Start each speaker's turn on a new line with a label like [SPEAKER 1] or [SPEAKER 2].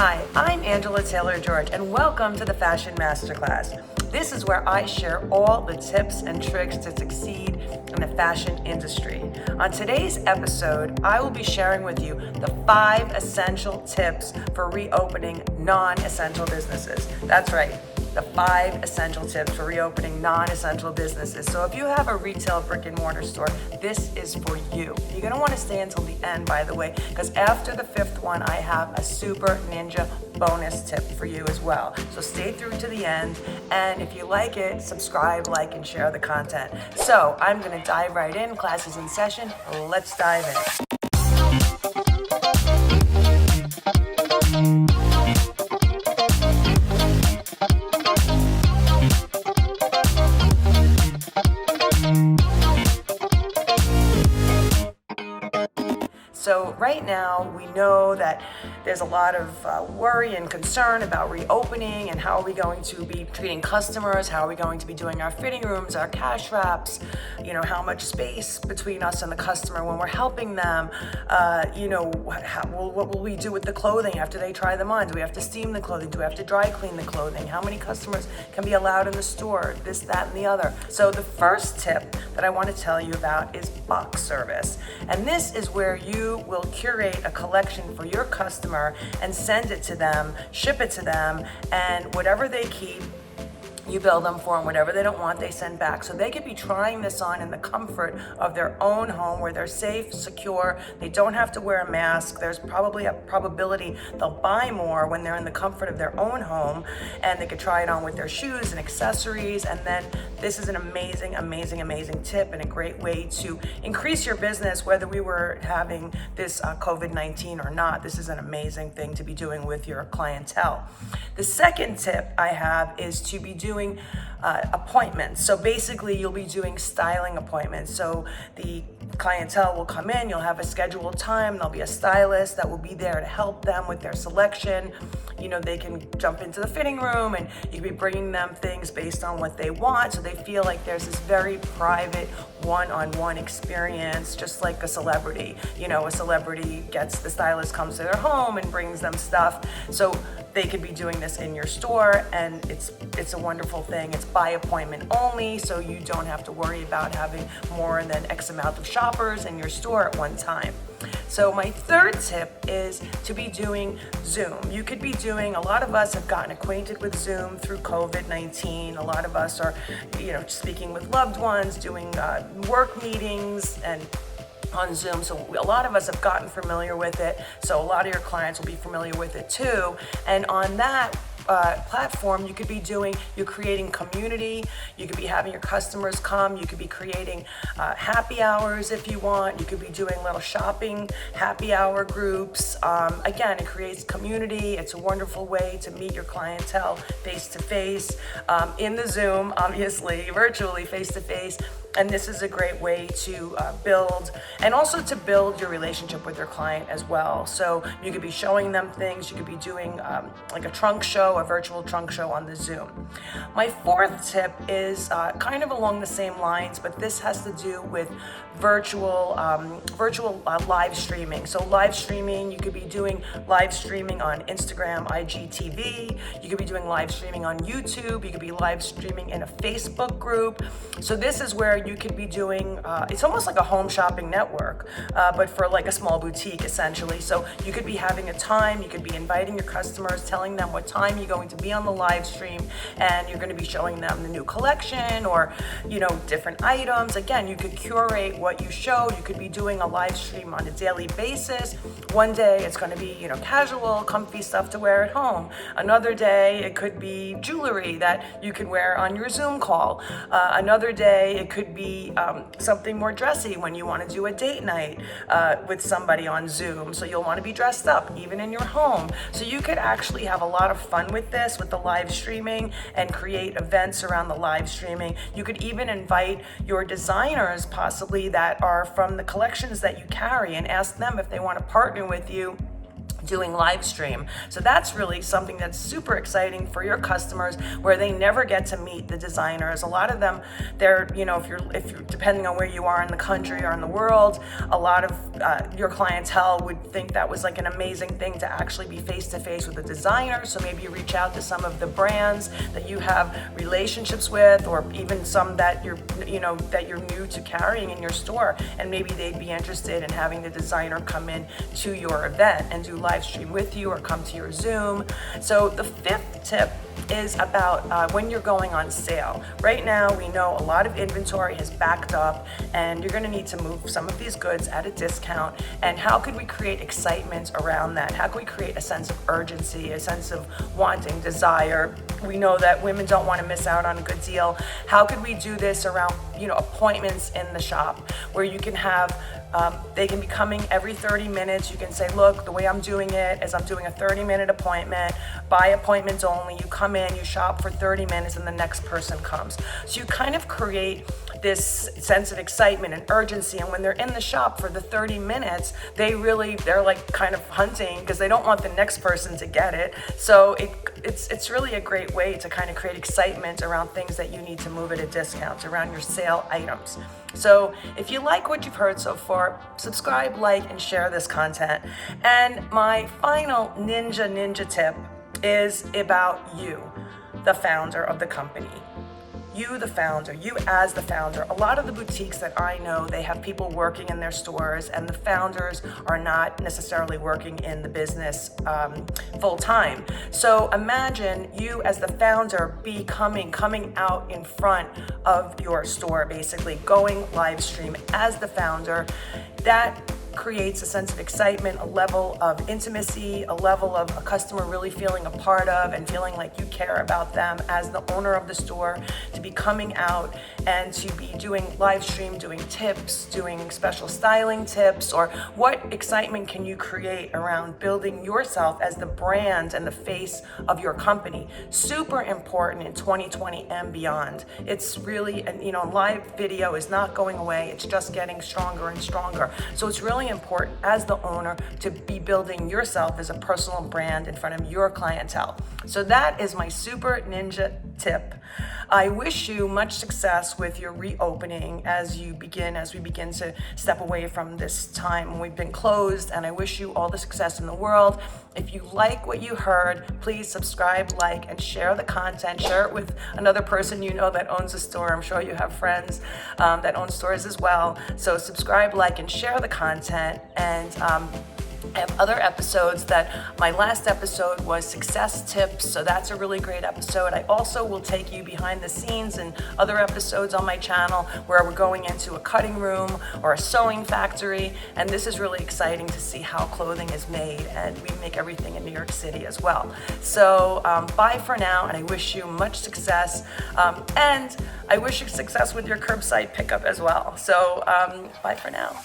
[SPEAKER 1] Hi, I'm Angela Taylor-George, and welcome to the Fashion Masterclass. This is where I share all the tips and tricks to succeed in the fashion industry. On today's episode, I will be sharing with you the 5 essential tips for reopening non-essential businesses. That's right, the 5 essential tips for reopening non-essential businesses. So if you have a retail brick and mortar store, this is for you. You're gonna wanna stay until the end, by the way, because after the 5th one, I have a super ninja bonus tip for you as well. So stay through to the end, and if you like it, subscribe, like, and share the content. So I'm gonna dive right in. Class is in session. Let's dive in. So right now, we know that there's a lot of worry and concern about reopening and how are we going to be treating customers, how are we going to be doing our fitting rooms, our cash wraps, how much space between us and the customer when we're helping them, what will we do with the clothing after they try them on? Do we have to steam the clothing? Do we have to dry clean the clothing? How many customers can be allowed in the store? This, that, and the other. So the first tip that I want to tell you about is box service. And this is where you will curate a collection for your customer and send it to them, ship it to them, and whatever they keep, you bill them for, and whatever they don't want, they send back. So they could be trying this on in the comfort of their own home where they're safe, secure, they don't have to wear a mask. There's probably a probability they'll buy more when they're in the comfort of their own home, and they could try it on with their shoes and accessories. And then this is an amazing, amazing, amazing tip and a great way to increase your business, whether we were having this COVID-19 or not. This is an amazing thing to be doing with your clientele. The second tip I have is to be doing appointments. So basically you'll be doing styling appointments. So the clientele will come in, you'll have a scheduled time, there'll be a stylist that will be there to help them with their selection. They can jump into the fitting room and you can be bringing them things based on what they want, so they feel like there's this very private one-on-one experience, just like a celebrity. A celebrity the stylist comes to their home and brings them stuff. So they could be doing this in your store, and it's a wonderful thing. It's by appointment only, so you don't have to worry about having more than X amount of shoppers in your store at one time. So my third tip is to be doing Zoom. You could be doing, a lot of us have gotten acquainted with Zoom through COVID-19. A lot of us are, speaking with loved ones, doing work meetings and on Zoom. So a lot of us have gotten familiar with it. So a lot of your clients will be familiar with it too. And on that platform, you're creating community. You could be having your customers come. You could be creating happy hours if you want. You could be doing little shopping happy hour groups. Again, it creates community. It's a wonderful way to meet your clientele face to face, in the Zoom, obviously, virtually face to face. And this is a great way to build, and also to build your relationship with your client as well. So you could be showing them things. You could be doing like a trunk show, a virtual trunk show on the Zoom. My fourth tip is kind of along the same lines, but this has to do with virtual live streaming. So live streaming, you could be doing live streaming on Instagram, IGTV. You could be doing live streaming on YouTube. You could be live streaming in a Facebook group. So this is where you could be doing, it's almost like a home shopping network, but for like a small boutique essentially. So you could be having a time, you could be inviting your customers, telling them what time you're going to be on the live stream, and you're going to be showing them the new collection or, different items. Again, you could curate what you show. You could be doing a live stream on a daily basis. One day it's going to be, casual, comfy stuff to wear at home. Another day it could be jewelry that you can wear on your Zoom call. Another day it could be something more dressy when you want to do a date night with somebody on Zoom. So you'll want to be dressed up even in your home. So you could actually have a lot of fun with this, with the live streaming, and create events around the live streaming. You could even invite your designers possibly that are from the collections that you carry and ask them if they want to partner with you doing live stream. So that's really something that's super exciting for your customers, where they never get to meet the designers. A lot of them, they're, if you're depending on where you are in the country or in the world, a lot of your clientele would think that was like an amazing thing to actually be face to face with a designer. So maybe you reach out to some of the brands that you have relationships with, or even some that you're new to carrying in your store, and maybe they'd be interested in having the designer come in to your event and do live stream with you or come to your Zoom. So the fifth tip is about when you're going on sale. Right now, we know a lot of inventory has backed up, and you're going to need to move some of these goods at a discount. And how could we create excitement around that? How can we create a sense of urgency, a sense of wanting, desire? We know that women don't want to miss out on a good deal. How could we do this around, appointments in the shop, where you can have they can be coming every 30 minutes. You can say, look, the way I'm doing it is I'm doing a 30-minute appointment, by appointments only. You come in, you shop for 30 minutes, and the next person comes. So you kind of create this sense of excitement and urgency. And when they're in the shop for the 30 minutes, they're like kind of hunting, because they don't want the next person to get it. So it's really a great way to kind of create excitement around things that you need to move at a discount, around your sale items. So if you like what you've heard so far, subscribe, like, and share this content. And my final ninja tip is about you, the founder of the company. You, the founder, you as the founder. A lot of the boutiques that I know, they have people working in their stores, and the founders are not necessarily working in the business full time. So imagine you as the founder coming out in front of your store, basically going live stream as the founder. That creates a sense of excitement, a level of intimacy, a level of a customer really feeling a part of and feeling like you care about them as the owner of the store, to be coming out and to be doing live stream, doing tips, doing special styling tips. Or what excitement can you create around building yourself as the brand and the face of your company? Super important in 2020 and beyond. It's really, live video is not going away. It's just getting stronger and stronger. So it's really important as the owner to be building yourself as a personal brand in front of your clientele. So that is my super ninja tip. I wish you much success with your reopening as we begin to step away from this time when we've been closed, and I wish you all the success in the world. If you like what you heard, please subscribe, like, and share the content. Share it with another person you know that owns a store. I'm sure you have friends that own stores as well. So subscribe, like, and share the content. And I have other episodes. My last episode was success tips, so that's a really great episode. I also will take you behind the scenes in other episodes on my channel, where we're going into a cutting room or a sewing factory, and this is really exciting to see how clothing is made, and we make everything in New York City as well. So bye for now, and I wish you much success, and I wish you success with your curbside pickup as well. So bye for now.